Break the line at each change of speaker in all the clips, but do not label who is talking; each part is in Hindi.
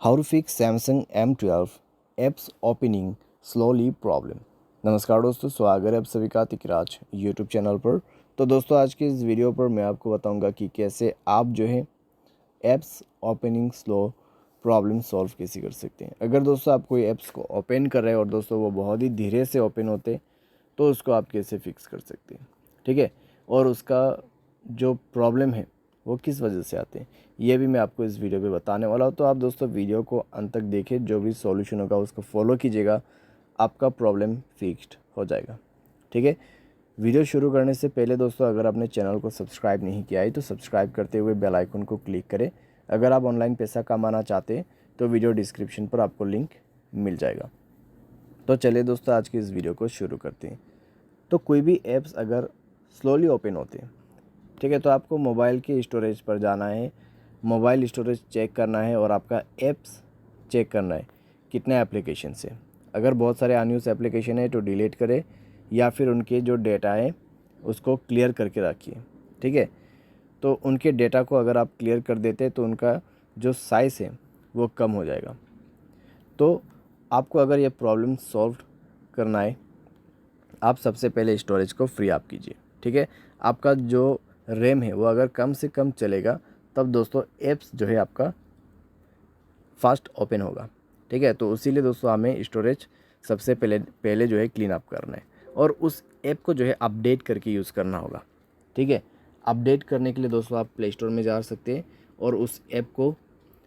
How to fix Samsung M12 apps opening slowly problem. नमस्कार दोस्तों, स्वागत है आप सभी का तिकराज यूट्यूब चैनल पर। तो दोस्तों, आज के इस वीडियो पर मैं आपको बताऊंगा कि कैसे आप जो है apps opening slow problem solve कैसे कर सकते हैं। अगर दोस्तों आप कोई ऐप्स को ओपन कर रहे हैं और दोस्तों वो बहुत ही धीरे से ओपन होते तो उसको आप कैसे फिक्स कर सकते हैं, ठीक है, और उसका जो प्रॉब्लम है वो किस वजह से आते हैं, ये भी मैं आपको इस वीडियो पे बताने वाला हूँ। तो आप दोस्तों वीडियो को अंत तक देखिए, जो भी सॉल्यूशन होगा उसको फॉलो कीजिएगा, आपका प्रॉब्लम फिक्स्ड हो जाएगा, ठीक है। वीडियो शुरू करने से पहले दोस्तों, अगर आपने चैनल को सब्सक्राइब नहीं किया है तो सब्सक्राइब करते हुए बेल आइकन को क्लिक करें। अगर आप ऑनलाइन पैसा कमाना चाहते हैं तो वीडियो डिस्क्रिप्शन पर आपको लिंक मिल जाएगा। तो चलिए दोस्तों, आज की इस वीडियो को शुरू करते हैं। तो कोई भी ऐप्स अगर स्लोली ओपन होते हैं, ठीक है, तो आपको मोबाइल के स्टोरेज पर जाना है, मोबाइल स्टोरेज चेक करना है और आपका ऐप्स चेक करना है कितने एप्लीकेशन से। अगर बहुत सारे अनयूज एप्लीकेशन है तो डिलीट करें या फिर उनके जो डेटा है उसको क्लियर करके रखिए, ठीक है। तो उनके डेटा को अगर आप क्लियर कर देते तो उनका जो साइज़ है वो कम हो जाएगा। तो आपको अगर ये प्रॉब्लम सॉल्व करना है, आप सबसे पहले स्टोरेज को फ्री आप कीजिए, ठीक है। आपका जो रैम है वो अगर कम से कम चलेगा तब दोस्तों ऐप्स जो है आपका फास्ट ओपन होगा, ठीक है। तो इसीलिए दोस्तों हमें स्टोरेज सबसे पहले जो है क्लीन अप करना है और उस ऐप को जो है अपडेट करके यूज़ करना होगा, ठीक है। अपडेट करने के लिए दोस्तों आप प्ले स्टोर में जा सकते हैं और उस ऐप को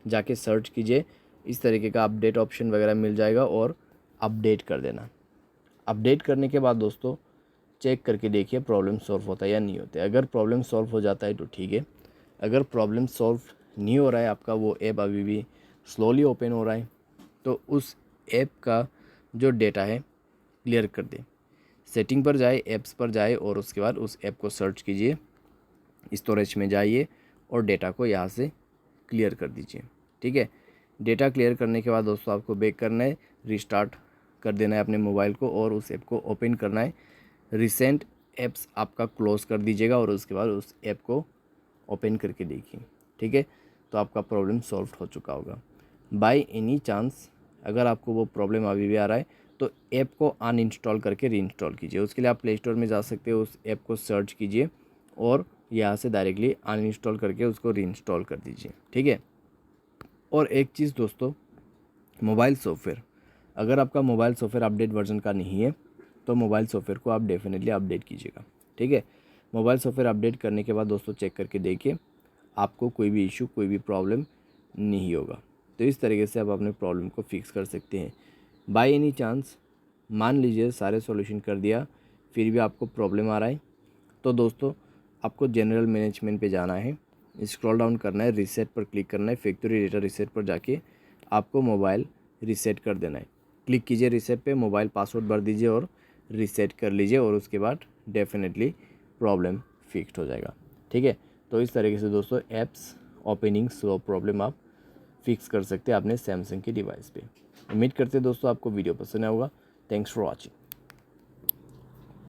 जाके सर्च कीजिए, इस तरीके का अपडेट ऑप्शन वगैरह मिल जाएगा और अपडेट कर देना। अपडेट करने के बाद दोस्तों चेक करके देखिए प्रॉब्लम सॉल्व होता है या नहीं होता है। अगर प्रॉब्लम सॉल्व हो जाता है तो ठीक है, अगर प्रॉब्लम सॉल्व नहीं हो रहा है, आपका वो ऐप अभी भी स्लोली ओपन हो रहा है, तो उस ऐप का जो डेटा है क्लियर कर दें। सेटिंग पर जाए, ऐप्स पर जाए और उसके बाद उस ऐप को सर्च कीजिए, स्टोरेज में जाइए और डेटा को यहाँ से क्लियर कर दीजिए, ठीक है। डेटा क्लियर करने के बाद दोस्तों आपको बैक करना है, रिस्टार्ट कर देना है अपने मोबाइल को और उस ऐप को ओपन करना है। रिसेंट ऐप्स आपका क्लोज़ कर दीजिएगा और उसके बाद उस ऐप को ओपन करके देखिए, ठीक है। तो आपका प्रॉब्लम सॉल्व हो चुका होगा। बाय एनी चांस अगर आपको वो प्रॉब्लम अभी भी आ रहा है तो ऐप को अनइंस्टॉल करके रीइंस्टॉल कीजिए। उसके लिए आप प्ले स्टोर में जा सकते हो, उस ऐप को सर्च कीजिए और यहाँ से डायरेक्टली अनइंस्टॉल करके उसको रीइंस्टॉल कर दीजिए, ठीक है। और एक चीज़ दोस्तों, मोबाइल सॉफ्टवेयर, अगर आपका मोबाइल सॉफ्टवेयर अपडेट वर्जन का नहीं है तो मोबाइल सॉफ्टवेयर को आप डेफिनेटली अपडेट कीजिएगा, ठीक है। मोबाइल सॉफ्टवेयर अपडेट करने के बाद दोस्तों चेक करके देखिए आपको कोई भी इशू, कोई भी प्रॉब्लम नहीं होगा। तो इस तरीके से आप अपने प्रॉब्लम को फिक्स कर सकते हैं। बाय एनी चांस मान लीजिए सारे सॉल्यूशन कर दिया फिर भी आपको प्रॉब्लम आ रहा है, तो दोस्तों आपको जनरल मैनेजमेंट पे जाना है, स्क्रॉल डाउन करना है, रीसेट पर क्लिक करना है। फैक्ट्री डेटा रीसेट पर जाके आपको मोबाइल रीसेट कर देना है। क्लिक कीजिए रीसेट पे, मोबाइल पासवर्ड भर दीजिए और रीसेट कर लीजिए और उसके बाद डेफिनेटली प्रॉब्लम फिक्स्ड हो जाएगा, ठीक है। तो इस तरीके से दोस्तों ऐप्स ओपनिंग स्लो प्रॉब्लम आप फिक्स कर सकते हैं अपने सैमसंग के डिवाइस पे। उम्मीद करते हैं दोस्तों आपको वीडियो पसंद आया होगा। Thanks for watching.